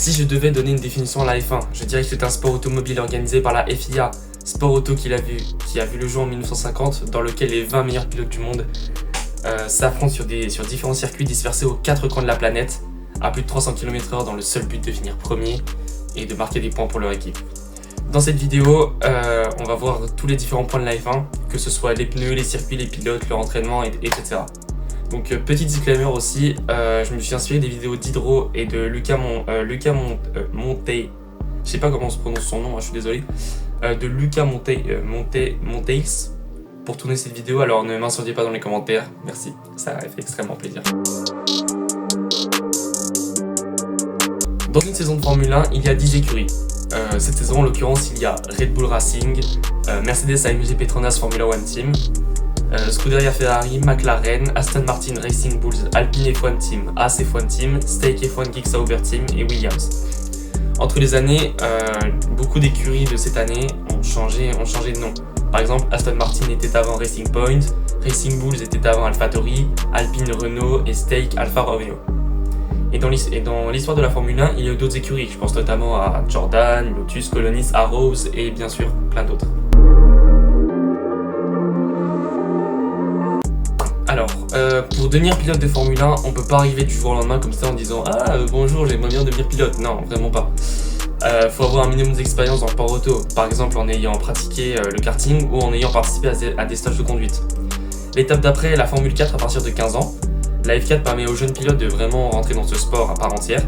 Si je devais donner une définition à la F1, je dirais que c'est un sport automobile organisé par la FIA, sport auto qui a vu le jour en 1950, dans lequel les 20 meilleurs pilotes du monde s'affrontent sur différents circuits dispersés aux 4 coins de la planète, à plus de 300 km/h dans le seul but de finir premier et de marquer des points pour leur équipe. Dans cette vidéo, on va voir tous les différents points de la F1, que ce soit les pneus, les circuits, les pilotes, leur entraînement, etc. Donc petit disclaimer aussi, je me suis inspiré des vidéos d'Hydro et de Lucas Monteils, je sais pas comment on se prononce son nom, je suis désolé, de Lucas Monteils pour tourner cette vidéo, alors ne m'incendiez pas dans les commentaires, merci, ça fait extrêmement plaisir. Dans une saison de Formule 1, il y a 10 écuries. Cette saison, en l'occurrence, il y a Red Bull Racing, Mercedes AMG Petronas Formula One Team, Scuderia Ferrari, McLaren, Aston Martin Racing Bulls, Alpine F1 Team, Haas F1 Team, Stake F1 Geek Sauber Team et Williams. Entre les années, beaucoup d'écuries de cette année ont changé de nom. Par exemple, Aston Martin était avant Racing Point, Racing Bulls était avant AlphaTauri, Alpine Renault et Stake Alfa Romeo. Et dans l'histoire de la Formule 1, il y a eu d'autres écuries, je pense notamment à Jordan, Lotus, Colonis, Arrows et bien sûr plein d'autres. Alors, pour devenir pilote de Formule 1, on peut pas arriver du jour au lendemain comme ça en disant « Ah, bonjour, j'aimerais bien devenir pilote ». Non, vraiment pas. Faut avoir un minimum d'expérience dans le sport auto, par exemple en ayant pratiqué le karting ou en ayant participé à des stages de conduite. L'étape d'après est la Formule 4 à partir de 15 ans. La F4 permet aux jeunes pilotes de vraiment rentrer dans ce sport à part entière.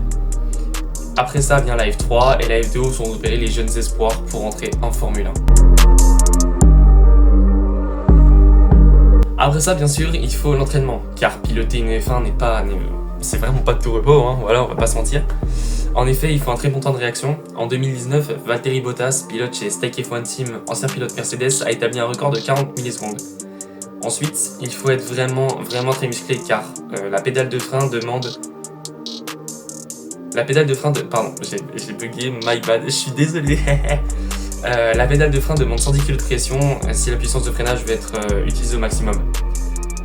Après ça vient la F3 et la F2 où sont repérés les jeunes espoirs pour rentrer en Formule 1. Après ça, bien sûr, il faut l'entraînement, car piloter une F1 c'est vraiment pas de tout repos, hein, voilà, on va pas se mentir. En effet, il faut un très bon temps de réaction. En 2019, Valtteri Bottas, pilote chez Stake F1 Team, ancien pilote Mercedes, a établi un record de 40 millisecondes. Ensuite, il faut être vraiment très musclé, car la pédale de frein pardon, j'ai bugué, my bad, je suis désolé. La pédale de frein demande 110 kg de pression si la puissance de freinage veut être utilisée au maximum.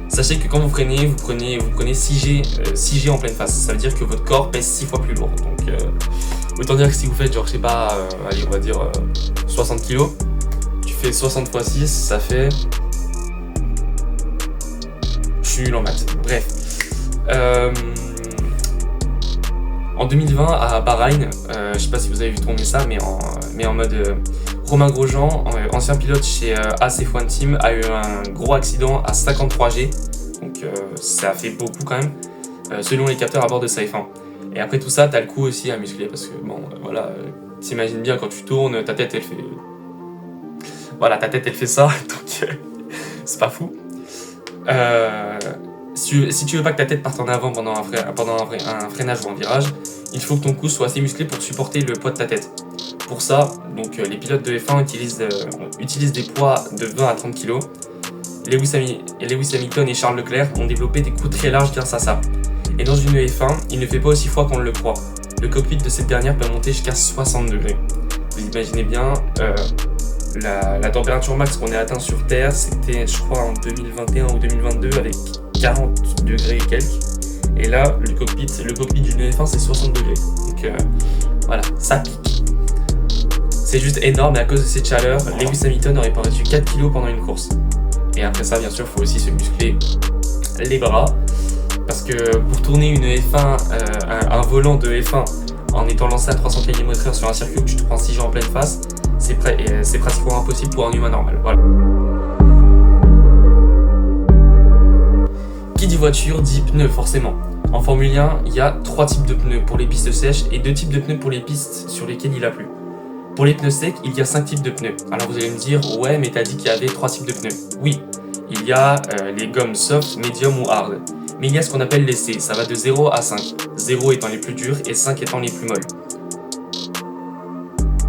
Sachez que quand vous freinez, vous prenez 6G en pleine face. Ça veut dire que votre corps pèse 6 fois plus lourd. Donc autant dire que si vous faites genre je sais pas, allez on va dire 60 kg, tu fais 60 x 6, ça fait... Je suis nul en maths. Bref. En 2020 à Bahreïn, je sais pas si vous avez vu tourner ça, mais en mode Romain Grosjean, ancien pilote chez Haas F1 Team, a eu un gros accident à 53G, donc ça fait beaucoup quand même, selon les capteurs à bord de sa F1. Et après tout ça, t'as le cou aussi à muscler, parce que bon, voilà, t'imagines bien quand tu tournes, ta tête elle fait... Voilà, ta tête elle fait ça, donc c'est pas fou. Si tu veux pas que ta tête parte en avant pendant un freinage ou un virage, il faut que ton cou soit assez musclé pour supporter le poids de ta tête. Pour ça, donc, les pilotes de F1 utilisent des poids de 20 à 30 kg. Lewis Hamilton et Charles Leclerc ont développé des coups très larges grâce à ça. Et dans une F1, il ne fait pas aussi froid qu'on le croit. Le cockpit de cette dernière peut monter jusqu'à 60 degrés. Vous imaginez bien, la température max qu'on a atteint sur Terre, c'était je crois en 2021 ou 2022 avec 40 degrés et quelques. Et là, le cockpit d'une F1 c'est 60 degrés. Donc voilà, ça pique. C'est juste énorme et à cause de cette chaleur, Lewis Hamilton aurait perdu 4 kg pendant une course. Et après ça, bien sûr, il faut aussi se muscler les bras. Parce que pour tourner une F1, un volant de F1 en étant lancé à 300 km/h sur un circuit où tu te prends 6G en pleine face, c'est pratiquement impossible pour un humain normal. Voilà. Qui dit voiture dit pneus forcément. En Formule 1, il y a 3 types de pneus pour les pistes sèches et 2 types de pneus pour les pistes sur lesquelles il a plu. Pour les pneus secs, il y a 5 types de pneus. Alors vous allez me dire, ouais mais t'as dit qu'il y avait 3 types de pneus. Oui, il y a les gommes soft, medium ou hard. Mais il y a ce qu'on appelle les C, ça va de 0 à 5. 0 étant les plus durs et 5 étant les plus molles.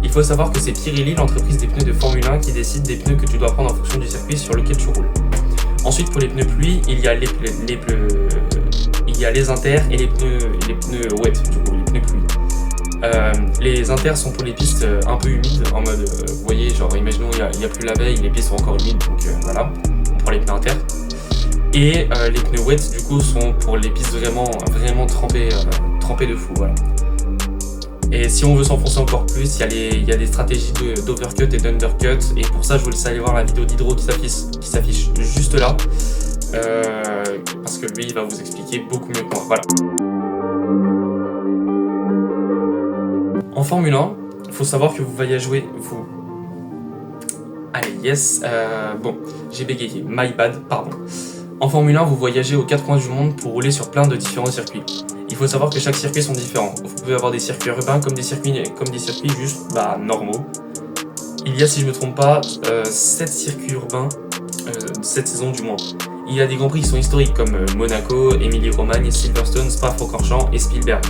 Il faut savoir que c'est Pirelli, l'entreprise des pneus de Formule 1, qui décide des pneus que tu dois prendre en fonction du circuit sur lequel tu roules. Ensuite, pour les pneus pluie, il y a les inters et les pneus wet, du coup, les pneus pluie. Les inters sont pour les pistes un peu humides, en mode, vous voyez, genre, imaginons, il n'y a plus la veille, les pistes sont encore humides, donc voilà, on prend les pneus inters. Et les pneus wet, du coup, sont pour les pistes vraiment trempées de fou, voilà. Et si on veut s'enfoncer encore plus, il y a des stratégies d'overcut et d'undercut. Et pour ça, je vous laisse aller voir la vidéo d'Hydro qui s'affiche juste là. Parce que lui, il va vous expliquer beaucoup mieux que moi. Voilà. En Formule 1, il faut savoir que vous voyagez, Allez, yes. Bon, j'ai bégayé. My bad, pardon. En Formule 1, vous voyagez aux 4 coins du monde pour rouler sur plein de différents circuits. Il faut savoir que chaque circuit sont différents. Vous pouvez avoir des circuits urbains comme des circuits juste normaux. Il y a, si je ne me trompe pas, 7 circuits urbains, cette saison du moins. Il y a des grands prix qui sont historiques comme Monaco, Émilie-Romagne, Silverstone, Spa-Francorchamps et Spielberg.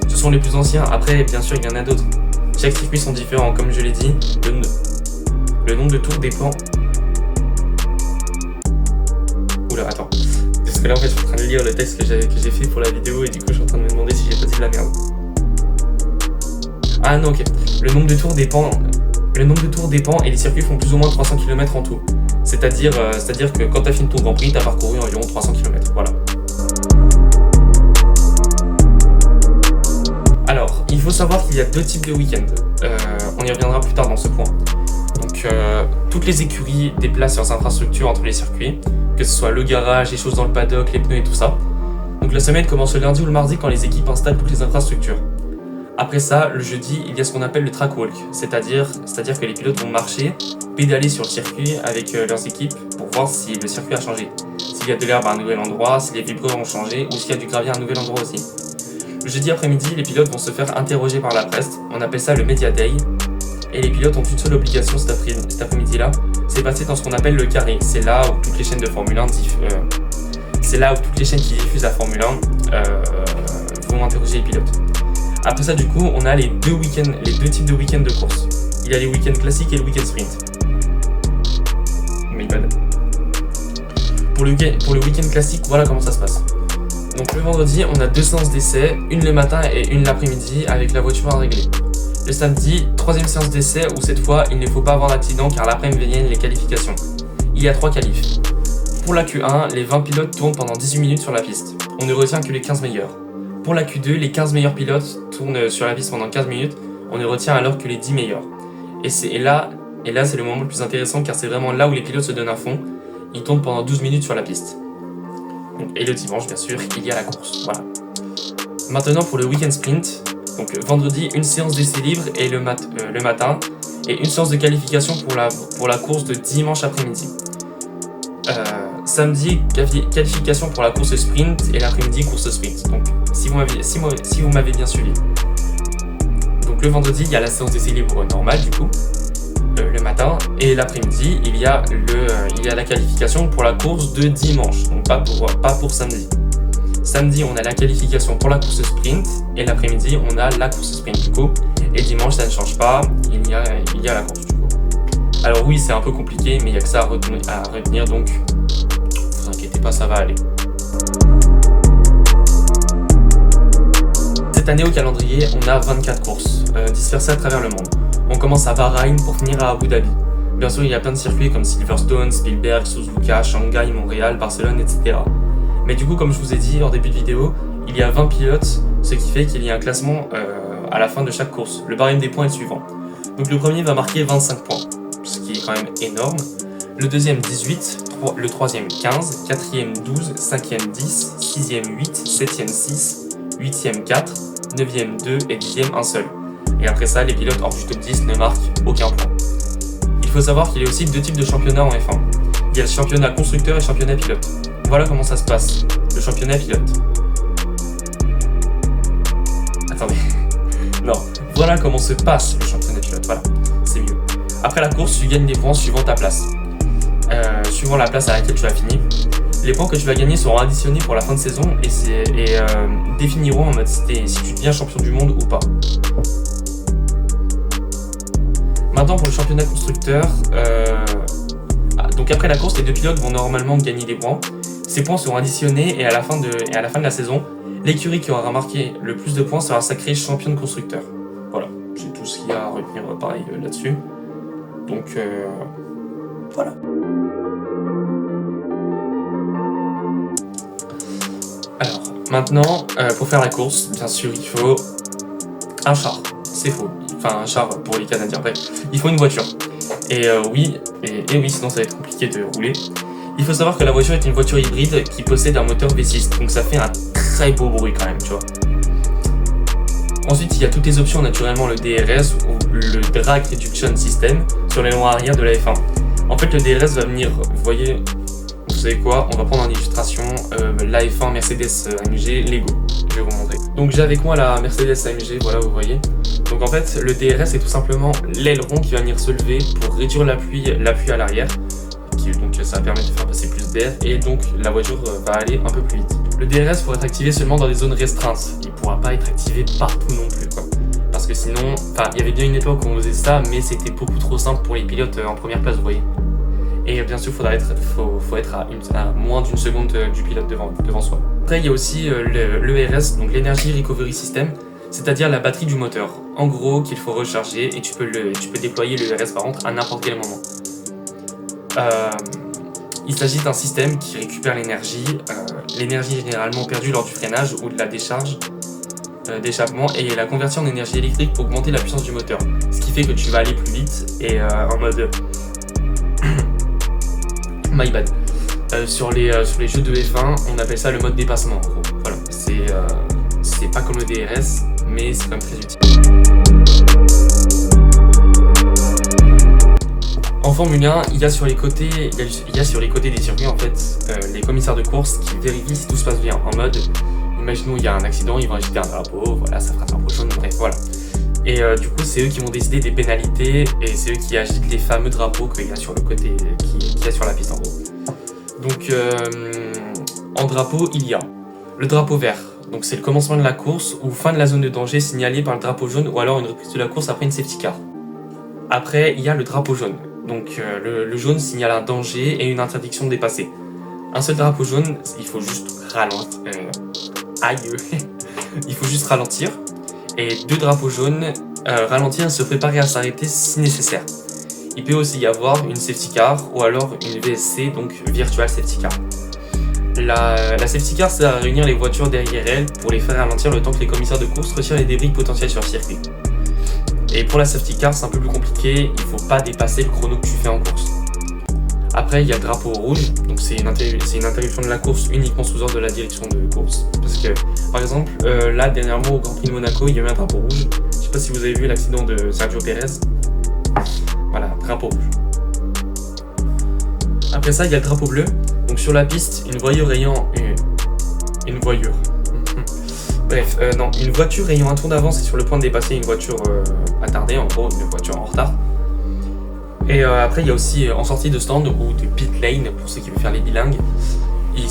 Ce sont les plus anciens. Après, bien sûr, il y en a d'autres. Chaque circuit sont différents. Comme je l'ai dit, le nombre de tours dépend... Oula, attends. Parce que là, en fait, je suis en train de lire le texte que j'ai fait pour la vidéo et du coup, je suis en train de me demander si j'ai pas dit de la merde. Ah non, ok. Le nombre de tours dépend et les circuits font plus ou moins 300 km en tout. C'est-à-dire que quand tu as fini ton Grand Prix, tu as parcouru environ 300 km. Voilà. Alors, il faut savoir qu'il y a 2 types de week-ends. On y reviendra plus tard dans ce point. Donc, toutes les écuries déplacent leurs infrastructures entre les circuits, que ce soit le garage, les choses dans le paddock, les pneus et tout ça. Donc la semaine commence le lundi ou le mardi quand les équipes installent toutes les infrastructures. Après ça, le jeudi, il y a ce qu'on appelle le track walk, c'est-à-dire que les pilotes vont marcher, pédaler sur le circuit avec leurs équipes pour voir si le circuit a changé. S'il y a de l'herbe à un nouvel endroit, si les vibreurs ont changé ou s'il y a du gravier à un nouvel endroit aussi. Le jeudi après-midi, les pilotes vont se faire interroger par la presse, on appelle ça le Media Day. Et les pilotes ont une seule obligation cet après-midi-là, c'est passer dans ce qu'on appelle le carré. C'est là où toutes les chaînes de Formule 1 c'est là où toutes les chaînes qui diffusent la Formule 1 vont interroger les pilotes. Après ça, du coup, on a les deux types de week-ends de course. Il y a les week-ends classiques et le week-end sprint. My bad. Pour le week-end classique, voilà comment ça se passe. Donc le vendredi, on a 2 séances d'essai, une le matin et une l'après-midi avec la voiture à régler. Le samedi, 3e séance d'essai où cette fois, il ne faut pas avoir d'accident car l'après-midi viennent les qualifications. Il y a 3 qualifs. Pour la Q1, les 20 pilotes tournent pendant 18 minutes sur la piste. On ne retient que les 15 meilleurs. Pour la Q2, les 15 meilleurs pilotes tournent sur la piste pendant 15 minutes. On ne retient alors que les 10 meilleurs. Et là, c'est le moment le plus intéressant car c'est vraiment là où les pilotes se donnent à fond. Ils tournent pendant 12 minutes sur la piste. Et le dimanche, bien sûr, il y a la course. Voilà. Maintenant, pour le week-end sprint, donc vendredi, une séance d'essai libre et le matin, et une séance de qualification pour la course de dimanche après-midi. Samedi, qualification pour la course sprint et l'après-midi, course sprint. Donc, si vous m'avez bien suivi. Donc le vendredi, il y a la séance d'essai libre normale du coup, le matin, et l'après-midi, il y a la qualification pour la course de dimanche, donc pas pour samedi. Samedi, on a la qualification pour la course sprint, et l'après-midi, on a la course sprint du coup, et dimanche, ça ne change pas, il y a la course du coup. Alors oui, c'est un peu compliqué, mais il n'y a que ça à retenir, donc ne vous inquiétez pas, ça va aller. Cette année au calendrier, on a 24 courses, dispersées à travers le monde. On commence à Bahreïn pour finir à Abu Dhabi. Bien sûr, il y a plein de circuits comme Silverstone, Spielberg, Suzuka, Shanghai, Montréal, Barcelone, etc. Mais du coup, comme je vous ai dit en début de vidéo, il y a 20 pilotes, ce qui fait qu'il y a un classement à la fin de chaque course. Le barème des points est le suivant. Donc le premier va marquer 25 points, ce qui est quand même énorme. Le deuxième 18, le troisième 15, quatrième 12, cinquième 10, sixième 8, septième 6, huitième 4, 9e 2 et 10e 1 seul. Et après ça, les pilotes hors du top 10 ne marquent aucun point. Il faut savoir qu'il y a aussi 2 types de championnats en F1. Il y a le championnat constructeur et le championnat pilote. Voilà comment ça se passe, le championnat pilote. Attendez. Non, voilà comment se passe le championnat pilote, voilà, c'est mieux. Après la course, tu gagnes des points suivant ta place. Suivant la place à laquelle tu as fini. Les points que tu vas gagner seront additionnés pour la fin de saison et définiront en mode si tu deviens champion du monde ou pas. Maintenant pour le championnat constructeur, donc après la course, les 2 pilotes vont normalement gagner des points. Ces points seront additionnés et à la fin de la saison, l'écurie qui aura marqué le plus de points sera sacrée championne constructeur. Voilà, j'ai tout ce qu'il y a à retenir pareil là-dessus. Donc voilà. Alors, maintenant, pour faire la course, bien sûr, il faut un char. c'est faux. Enfin, un char pour les Canadiens. Bref, il faut une voiture. Et oui, sinon ça va être compliqué de rouler. Il faut savoir que la voiture est une voiture hybride qui possède un moteur V6, donc ça fait un très beau bruit quand même, tu vois. Ensuite, il y a toutes les options, naturellement le DRS ou le Drag Reduction System sur les longs arrière de la F1. En fait, le DRS va venir, vous voyez, vous savez quoi, on va prendre en illustration la F1 Mercedes AMG Lego. Je vais vous montrer. Donc j'ai avec moi la Mercedes AMG, voilà, vous voyez. Donc en fait, le DRS est tout simplement l'aileron qui va venir se lever pour réduire l'appui à l'arrière. Donc ça va permettre de faire passer plus d'air et donc la voiture va aller un peu plus vite. Le DRS pourra être activé seulement dans des zones restreintes. Il ne pourra pas être activé partout non plus, quoi. Parce que sinon, il y avait bien une époque où on faisait ça, mais c'était beaucoup trop simple pour les pilotes en première place, vous voyez. Et bien sûr, faut être à moins d'une seconde du pilote devant soi. Après, il y a aussi l'ERS, donc l'Energy Recovery System, c'est-à-dire la batterie du moteur. En gros, qu'il faut recharger et tu peux déployer l'ERS par contre à n'importe quel moment. Il s'agit d'un système qui récupère l'énergie généralement perdue lors du freinage ou de la décharge d'échappement et la convertit en énergie électrique pour augmenter la puissance du moteur. Ce qui fait que tu vas aller plus vite et en mode my bad. Sur les jeux de F1, on appelle ça le mode dépassement en gros. Voilà, c'est pas comme le DRS, mais c'est quand même très utile. En Formule 1, il y a sur les côtés des circuits en fait les commissaires de course qui vérifient si tout se passe bien. En mode, imaginons il y a un accident, ils vont agiter un drapeau, voilà, ça fera un drapeau jaune, bref, voilà. Et du coup, c'est eux qui vont décider des pénalités et c'est eux qui agitent les fameux drapeaux qu'il y a sur le côté, qu'il y a sur la piste en gros. Donc, en drapeau, il y a le drapeau vert. Donc c'est le commencement de la course ou fin de la zone de danger signalée par le drapeau jaune ou alors une reprise de la course après une safety car. Après, il y a le drapeau jaune. Donc le jaune signale un danger et une interdiction de dépasser. Un seul drapeau jaune, il faut juste ralentir. Il faut juste ralentir. Et deux drapeaux jaunes, ralentir et se préparer à s'arrêter si nécessaire. Il peut aussi y avoir une safety car ou alors une VSC, donc Virtual Safety Car. La safety car, c'est à réunir les voitures derrière elle pour les faire ralentir le temps que les commissaires de course retirent les débris potentiels sur le circuit. Et pour la safety car, c'est un peu plus compliqué, il ne faut pas dépasser le chrono que tu fais en course. Après, il y a le drapeau rouge, donc c'est une interruption de la course uniquement sous ordre de la direction de course. Parce que, par exemple, là, dernièrement au Grand Prix de Monaco, il y a eu un drapeau rouge. Je ne sais pas si vous avez vu l'accident de Sergio Pérez. Voilà, drapeau rouge. Après ça, il y a le drapeau bleu. Donc sur la piste, une voiture ayant une voiture ayant un tour d'avance et sur le point de dépasser une voiture attardée, en gros une voiture en retard. Et après il y a aussi en sortie de stand ou de pit lane pour ceux qui veulent faire les bilingues, il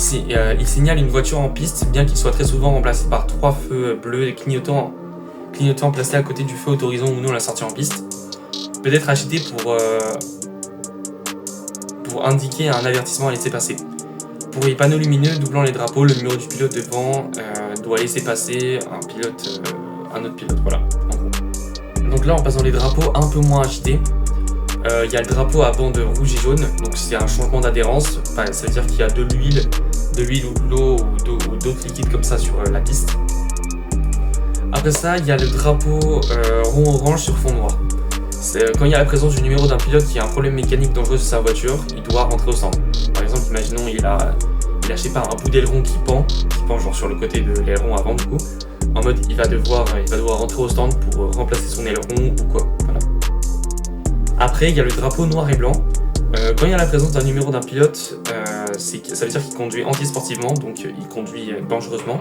signale une voiture en piste, bien qu'il soit très souvent remplacé par 3 feux bleus clignotants placés à côté du feu autorisant ou non la sortie en piste. Peut être agité pour indiquer un avertissement à laisser passer. Pour les panneaux lumineux doublant les drapeaux, le numéro du pilote devant doit laisser passer un autre pilote, voilà, en gros. Donc là, en passant les drapeaux un peu moins agités, il y a le drapeau à bande rouge et jaune, donc c'est un changement d'adhérence, ça veut dire qu'il y a de l'huile ou de l'eau ou d'autres liquides comme ça sur la piste. Après ça, il y a le drapeau rond orange sur fond noir. Quand il y a la présence du numéro d'un pilote qui a un problème mécanique dangereux sur sa voiture, il doit rentrer au stand. Par exemple, imaginons il a je sais pas, un bout d'aileron qui pend genre sur le côté de l'aileron avant du coup. En mode il va devoir rentrer au stand pour remplacer son aileron ou quoi. Voilà. Après il y a le drapeau noir et blanc. Quand il y a la présence d'un numéro d'un pilote, ça veut dire qu'il conduit antisportivement, donc il conduit dangereusement.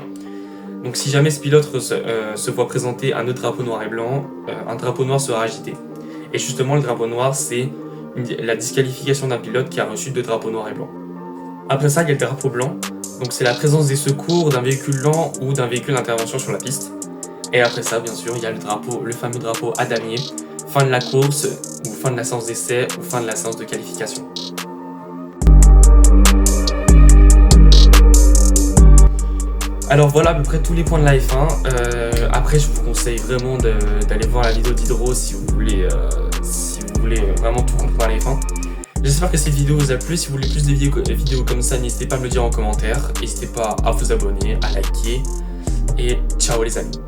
Donc si jamais ce pilote se voit présenter un autre drapeau noir et blanc, un drapeau noir sera agité. Et justement le drapeau noir c'est la disqualification d'un pilote qui a reçu 2 drapeaux noirs et blancs. Après ça il y a le drapeau blanc, donc c'est la présence des secours d'un véhicule lent ou d'un véhicule d'intervention sur la piste. Et après ça bien sûr il y a le fameux drapeau à damier, fin de la course ou fin de la séance d'essai ou fin de la séance de qualification. Alors voilà à peu près tous les points de la F1. Après je vous conseille vraiment d'aller voir la vidéo d'Hydro si vous voulez vraiment tout comprendre à la F1. J'espère que cette vidéo vous a plu. Si vous voulez plus de vidéos comme ça, n'hésitez pas à me le dire en commentaire. N'hésitez pas à vous abonner, à liker. Et ciao les amis.